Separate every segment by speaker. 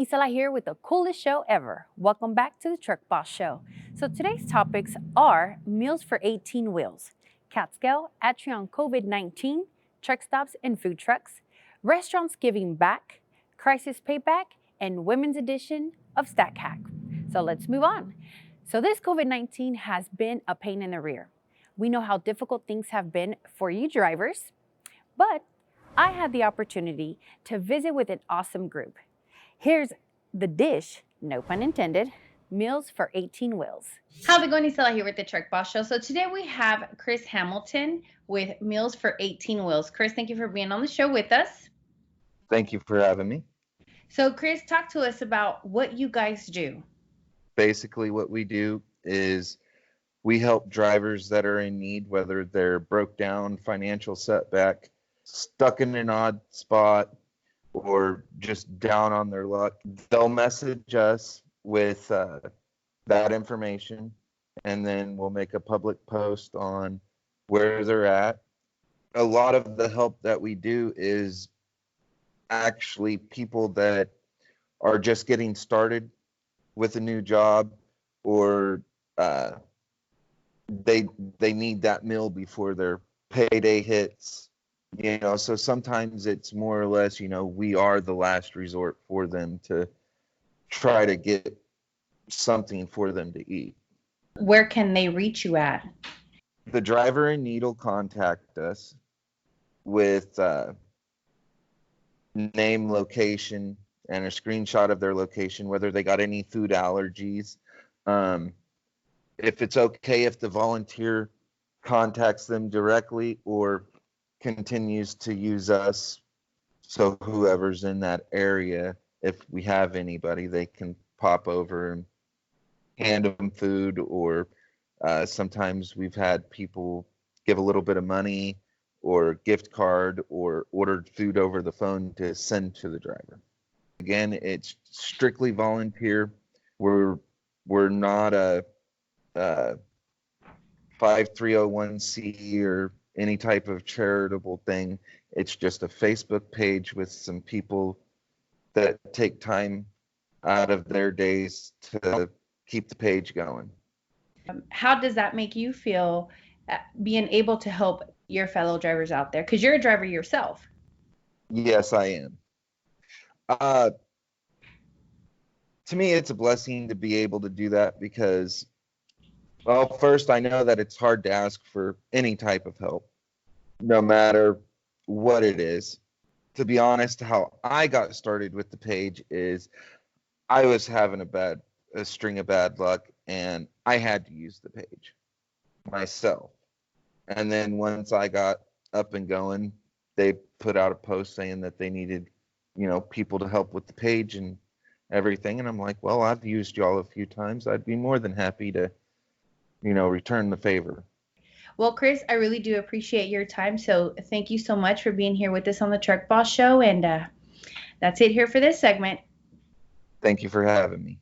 Speaker 1: Isela here with the coolest show ever. Welcome back to the Truck Boss Show. So today's topics are meals for 18 wheels, Cask Ale, ATRI on COVID-19, truck stops and food trucks, restaurants giving back, crisis payback, and women's edition of Stack Hack. So let's move on. So this COVID-19 has been a pain in the rear. We know how difficult things have been for you drivers, but I had the opportunity to visit with an awesome group. Here's the dish, no pun intended, meals for 18 wheels.
Speaker 2: How's it going, Isela here with the Truck Boss Show. So today we have Chris Hamilton with Meals for 18 Wheels. Chris, thank you for being on the show with us.
Speaker 3: Thank you for having me.
Speaker 2: So Chris, talk to us about what you guys do.
Speaker 3: Basically what we do is we help drivers that are in need, whether they're broke down, financial setback, stuck in an odd spot, or just down on their luck. They'll message us with that information, and then we'll make a public post on where they're at. A lot of the help that we do is actually people that are just getting started with a new job, or they need that meal before their payday hits. So sometimes it's more or less, we are the last resort for them to try to get something for them to eat.
Speaker 2: Where can they reach you at?
Speaker 3: The driver in need will contact us with name, location, and a screenshot of their location, whether they got any food allergies. If it's okay if the volunteer contacts them directly or continues to use us, so whoever's in that area, if we have anybody, they can pop over and hand them food, or sometimes we've had people give a little bit of money or gift card or ordered food over the phone to send to the driver. Again, it's strictly volunteer. We're not a 5301c or any type of charitable thing. It's just a Facebook page with some people that take time out of their days to keep the page going.
Speaker 2: How does that make you feel, being able to help your fellow drivers out there? Because you're a driver yourself.
Speaker 3: Yes, I am. To me, it's a blessing to be able to do that because, well, first, I know that it's hard to ask for any type of help, no matter what it is. To be honest, how I got started with the page is I was having a string of bad luck, and I had to use the page myself. And then once I got up and going, they put out a post saying that they needed, people to help with the page and everything. And I'm like, well, I've used y'all a few times. I'd be more than happy to, return the favor.
Speaker 2: Well, Chris, I really do appreciate your time. So thank you so much for being here with us on the Truck Boss Show. And that's it here for this segment.
Speaker 3: Thank you for having me.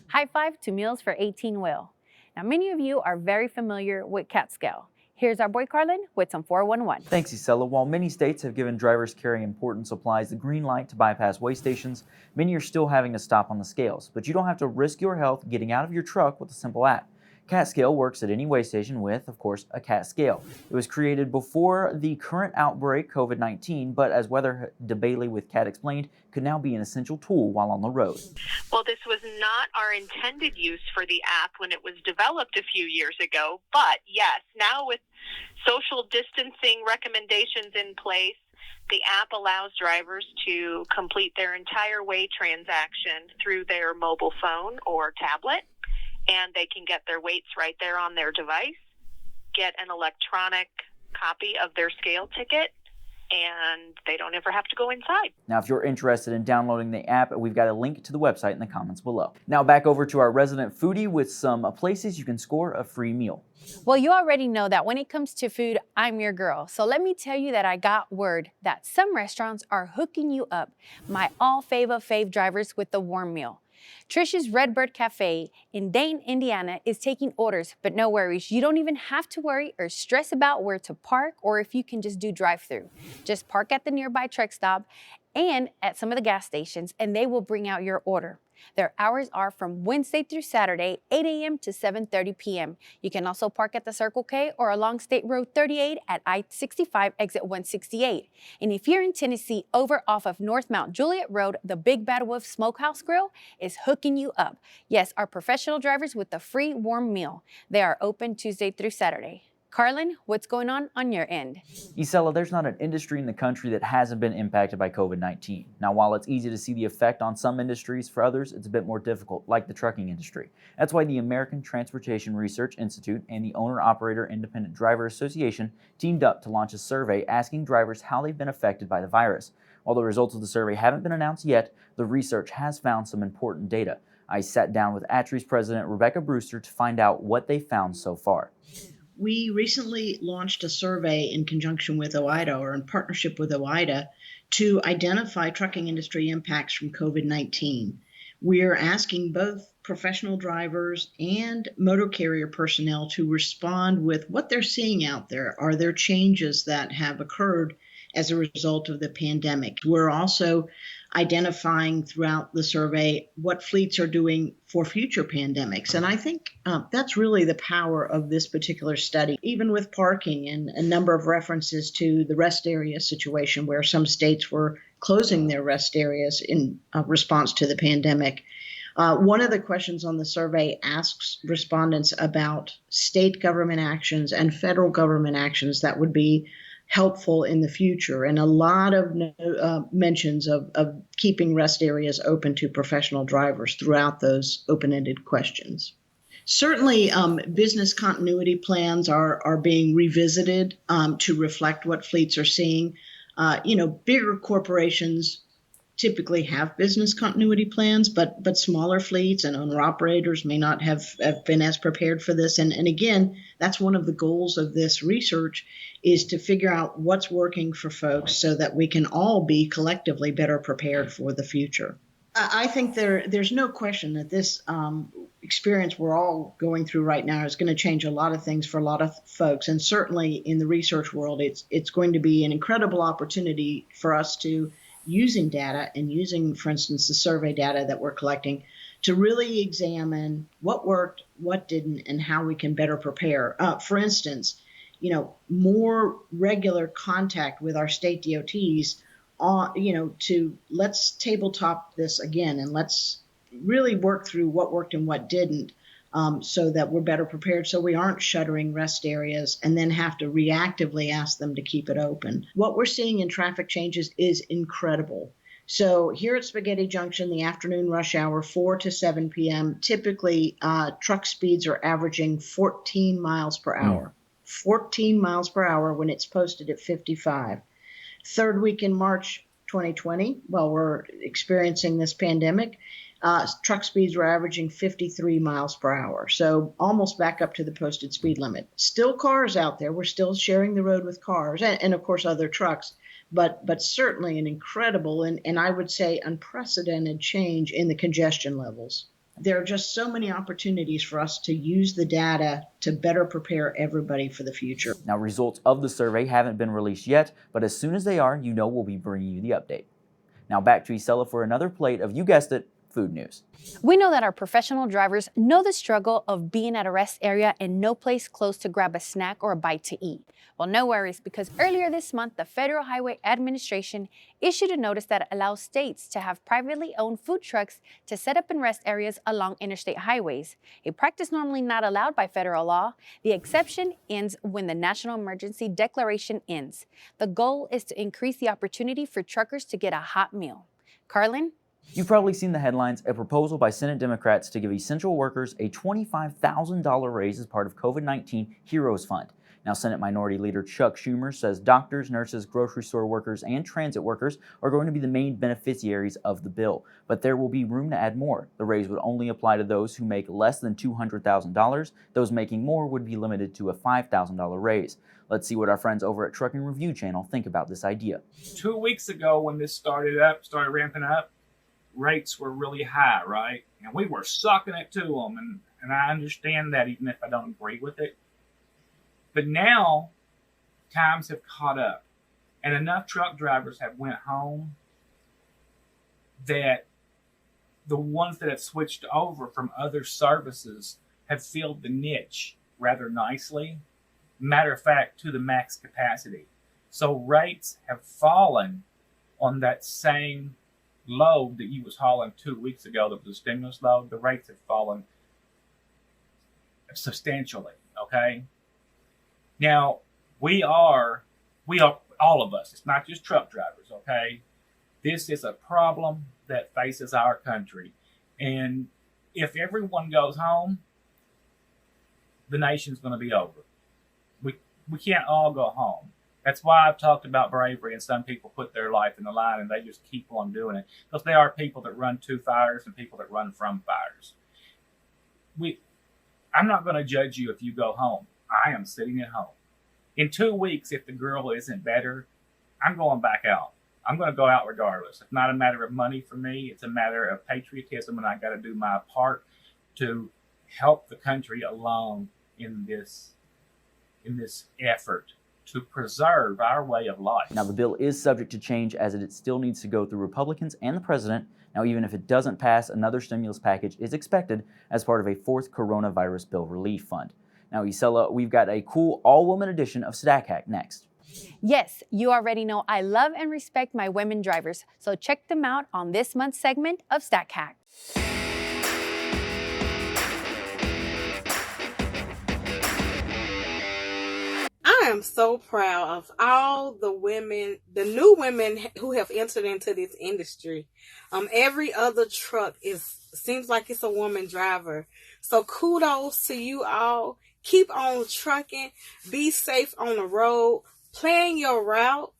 Speaker 1: High five to meals for 18 wheel. Now, many of you are very familiar with Cask Ale. Here's our boy Carlin with some 411.
Speaker 4: Thanks, Isela. While many states have given drivers carrying important supplies the green light to bypass weigh stations, many are still having to stop on the scales. But you don't have to risk your health getting out of your truck with a simple app. Cask Ale works at any weigh station with, of course, a Cask Ale. It was created before the current outbreak, COVID-19, but as Weather DeBailey with Cat explained, could now be an essential tool while on the road.
Speaker 5: Well, this was not our intended use for the app when it was developed a few years ago, but yes, now with social distancing recommendations in place, the app allows drivers to complete their entire weigh transaction through their mobile phone or tablet, and they can get their weights right there on their device, get an electronic copy of their scale ticket, and they don't ever have to go inside.
Speaker 4: Now, if you're interested in downloading the app, we've got a link to the website in the comments below. Now back over to our resident foodie with some places you can score a free meal.
Speaker 1: Well, you already know that when it comes to food, I'm your girl. So let me tell you that I got word that some restaurants are hooking you up, my all fave drivers, with the warm meal. Trish's Redbird Cafe in Dayton, Indiana is taking orders, but no worries. You don't even have to worry or stress about where to park or if you can just do drive-through. Just park at the nearby truck stop and at some of the gas stations, and they will bring out your order. Their hours are from Wednesday through Saturday, 8 a.m. to 7:30 p.m. You can also park at the Circle K or along State Road 38 at I-65 exit 168. And if you're in Tennessee, over off of North Mount Juliet Road, the Big Bad Wolf Smokehouse Grill is hooking you up. Yes, our professional drivers with a free warm meal. They are open Tuesday through Saturday. Carlin, what's going on your end?
Speaker 4: Isela, there's not an industry in the country that hasn't been impacted by COVID-19. Now, while it's easy to see the effect on some industries, for others, it's a bit more difficult, like the trucking industry. That's why the American Transportation Research Institute and the Owner-Operator Independent Driver Association teamed up to launch a survey asking drivers how they've been affected by the virus. While the results of the survey haven't been announced yet, the research has found some important data. I sat down with ATRI's president, Rebecca Brewster, to find out what they found so far.
Speaker 6: We recently launched a survey in conjunction with OIDA, or in partnership with OIDA, to identify trucking industry impacts from COVID-19. We're asking both professional drivers and motor carrier personnel to respond with what they're seeing out there. Are there changes that have occurred as a result of the pandemic? We're also identifying throughout the survey what fleets are doing for future pandemics. And I think that's really the power of this particular study, even with parking and a number of references to the rest area situation where some states were closing their rest areas in response to the pandemic. One of the questions on the survey asks respondents about state government actions and federal government actions that would be helpful in the future, and a lot of mentions of keeping rest areas open to professional drivers throughout those open-ended questions. Certainly, business continuity plans are being revisited to reflect what fleets are seeing. Bigger corporations typically have business continuity plans, but smaller fleets and owner-operators may not have been as prepared for this. And again, that's one of the goals of this research, is to figure out what's working for folks so that we can all be collectively better prepared for the future. I think there's no question that this experience we're all going through right now is going to change a lot of things for a lot of folks. And certainly in the research world, it's going to be an incredible opportunity for us to, using data and using, for instance, the survey data that we're collecting, to really examine what worked, what didn't, and how we can better prepare. For instance, more regular contact with our state DOTs, to let's tabletop this again and let's really work through what worked and what didn't, so that we're better prepared, so we aren't shuttering rest areas and then have to reactively ask them to keep it open. What we're seeing in traffic changes is incredible. So here at Spaghetti Junction, the afternoon rush hour, 4 to 7 p.m., typically truck speeds are averaging 14 miles per hour. 14 miles per hour when it's posted at 55. Third week in March 2020, while we're experiencing this pandemic, truck speeds were averaging 53 miles per hour. So almost back up to the posted speed limit. Still cars out there. We're still sharing the road with cars and of course, other trucks. But certainly an incredible and I would say unprecedented change in the congestion levels. There are just so many opportunities for us to use the data to better prepare everybody for the future.
Speaker 4: Now, results of the survey haven't been released yet, but as soon as they are, we'll be bringing you the update. Now back to Isela for another plate of, you guessed it, food news.
Speaker 1: We know that our professional drivers know the struggle of being at a rest area and no place close to grab a snack or a bite to eat. Well, no worries, because earlier this month, the Federal Highway Administration issued a notice that allows states to have privately owned food trucks to set up in rest areas along interstate highways, a practice normally not allowed by federal law. The exception ends when the national emergency declaration ends. The goal is to increase the opportunity for truckers to get a hot meal. Carlin?
Speaker 4: You've probably seen the headlines, a proposal by Senate Democrats to give essential workers a $25,000 raise as part of COVID-19 Heroes Fund. Now, Senate Minority Leader Chuck Schumer says doctors, nurses, grocery store workers, and transit workers are going to be the main beneficiaries of the bill, but there will be room to add more. The raise would only apply to those who make less than $200,000. Those making more would be limited to a $5,000 raise. Let's see what our friends over at Trucking Review Channel think about this idea.
Speaker 7: 2 weeks ago when this started ramping up, rates were really high, right? And we were sucking it to them, and I understand that even if I don't agree with it. But now times have caught up, and enough truck drivers have went home that the ones that have switched over from other services have filled the niche rather nicely. Matter of fact, to the max capacity. So rates have fallen on that same load that you was hauling 2 weeks ago, that was a stimulus load. The rates have fallen substantially, okay? Now, we are all of us, it's not just truck drivers, okay? This is a problem that faces our country. And if everyone goes home, the nation's going to be over. We can't all go home. That's why I've talked about bravery, and some people put their life in the line and they just keep on doing it. Because there are people that run to fires and people that run from fires. I'm not going to judge you if you go home. I am sitting at home. In 2 weeks, if the girl isn't better, I'm going back out. I'm going to go out regardless. It's not a matter of money for me. It's a matter of patriotism, and I got to do my part to help the country along in this effort to preserve our way of life.
Speaker 4: Now, the bill is subject to change as it still needs to go through Republicans and the president. Now, even if it doesn't pass, another stimulus package is expected as part of a fourth coronavirus bill relief fund. Now, Isela, we've got a cool all-woman edition of Stack Hack next.
Speaker 1: Yes, you already know I love and respect my women drivers, so check them out on this month's segment of Stack Hack.
Speaker 8: I am so proud of all the women, the new women who have entered into this industry. Every other truck seems like it's a woman driver. So kudos to you all. Keep on trucking. Be safe on the road. Plan your route.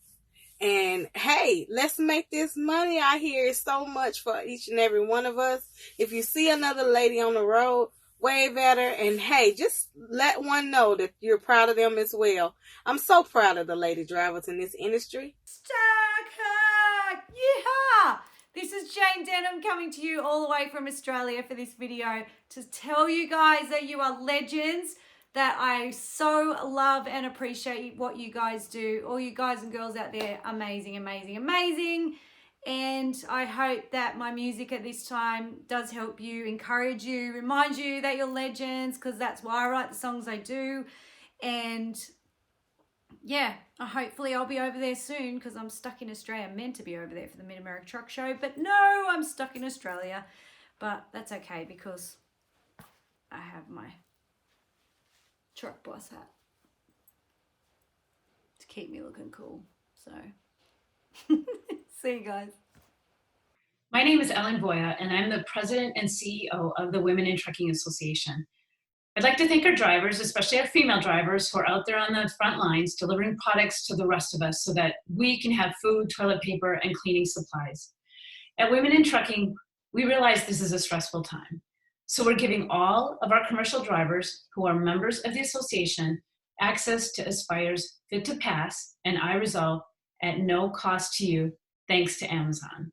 Speaker 8: And hey, let's make this money out here. It's so much for each and every one of us. If you see another lady on the road, wave at her, and hey, just let one know that you're proud of them as well. I'm so proud of the lady drivers in this industry.
Speaker 9: Stack Hack! Yeehaw! This is Jane Denham coming to you all the way from Australia for this video to tell you guys that you are legends, that I so love and appreciate what you guys do. All you guys and girls out there, amazing, amazing, amazing. And I hope that my music at this time does help you, encourage you, remind you that you're legends, because that's why I write the songs I do. And yeah, hopefully I'll be over there soon, because I'm stuck in Australia. I'm meant to be over there for the Mid-America Truck Show, but no, I'm stuck in Australia. But that's okay, because I have my Truck Boss hat to keep me looking cool. So see you guys.
Speaker 10: My name is Ellen Boya, and I'm the president and CEO of the Women in Trucking Association. I'd like to thank our drivers, especially our female drivers, who are out there on the front lines delivering products to the rest of us so that we can have food, toilet paper, and cleaning supplies. At Women in Trucking, we realize this is a stressful time. So we're giving all of our commercial drivers who are members of the association access to Aspire's Fit to Pass and iResolve at no cost to you, thanks to Amazon.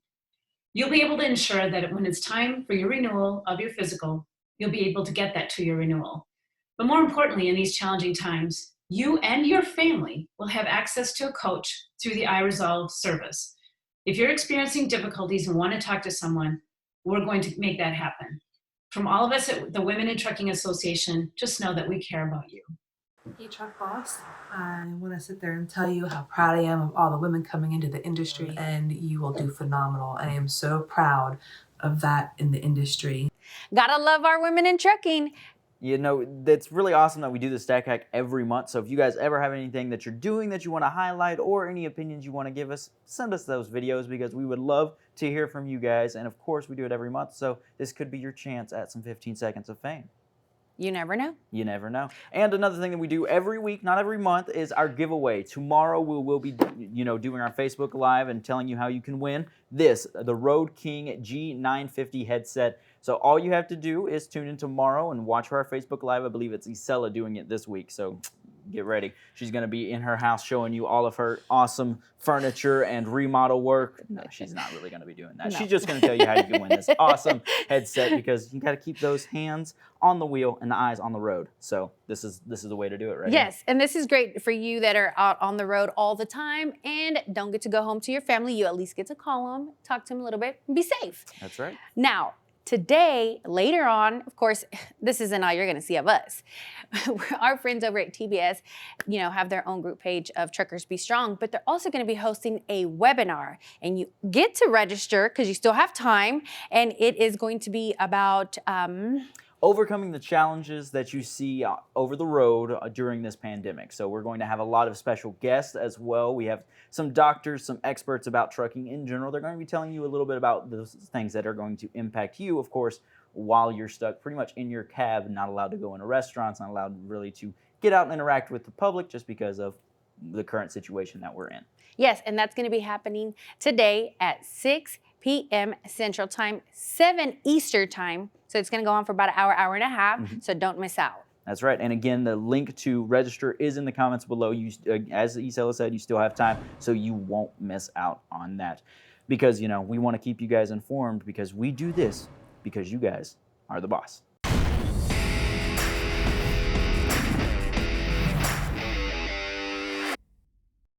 Speaker 10: You'll be able to ensure that when it's time for your renewal of your physical, you'll be able to get that to your renewal. But more importantly, in these challenging times, you and your family will have access to a coach through the iResolve service. If you're experiencing difficulties and want to talk to someone, we're going to make that happen. From all of us at the Women in Trucking Association, just know that we care about you.
Speaker 11: Hey, Truck Boss. I want to sit there and tell you how proud I am of all the women coming into the industry, and you will do phenomenal. I am so proud of that in the industry.
Speaker 1: Gotta love our women in trucking.
Speaker 4: You know, that's really awesome that we do the Stack Hack every month. So if you guys ever have anything that you're doing that you want to highlight or any opinions you want to give us, send us those videos, because we would love to hear from you guys. And of course, we do it every month. So this could be your chance at some 15 seconds of fame.
Speaker 1: You never know.
Speaker 4: You never know. And another thing that we do every week, not every month, is our giveaway. Tomorrow we will be, doing our Facebook Live and telling you how you can win the Road King G950 headset. So all you have to do is tune in tomorrow and watch our Facebook Live. I believe it's Isela doing it this week. So get ready. She's going to be in her house showing you all of her awesome furniture and remodel work. No, she's not really going to be doing that.
Speaker 1: No.
Speaker 4: She's just going to tell you how you can win this awesome headset, because you got to keep those hands on the wheel and the eyes on the road. So this is the way to do it, right?
Speaker 1: Yes, and this is great for you that are out on the road all the time and don't get to go home to your family. You at least get to call them, talk to them a little bit, and be safe.
Speaker 4: That's right.
Speaker 1: Now, today, later on, of course, this isn't all you're going to see of us. Our friends over at TBS, have their own group page of Truckers Be Strong, but they're also going to be hosting a webinar, and you get to register because you still have time, and it is going to be about
Speaker 4: overcoming the challenges that you see over the road during this pandemic. So we're going to have a lot of special guests as well. We have some doctors, some experts about trucking in general. They're going to be telling you a little bit about those things that are going to impact you, of course, while you're stuck pretty much in your cab, not allowed to go into restaurants, not allowed really to get out and interact with the public just because of the current situation that we're in.
Speaker 1: Yes, and that's going to be happening today at 6 p.m. Central Time, 7 Eastern Time. So it's going to go on for about an hour and a half, so don't miss out.
Speaker 4: That's right. And again, the link to register is in the comments below. You, as Isela said, you still have time, so you won't miss out on that. Because, we want to keep you guys informed, because we do this because you guys are the boss.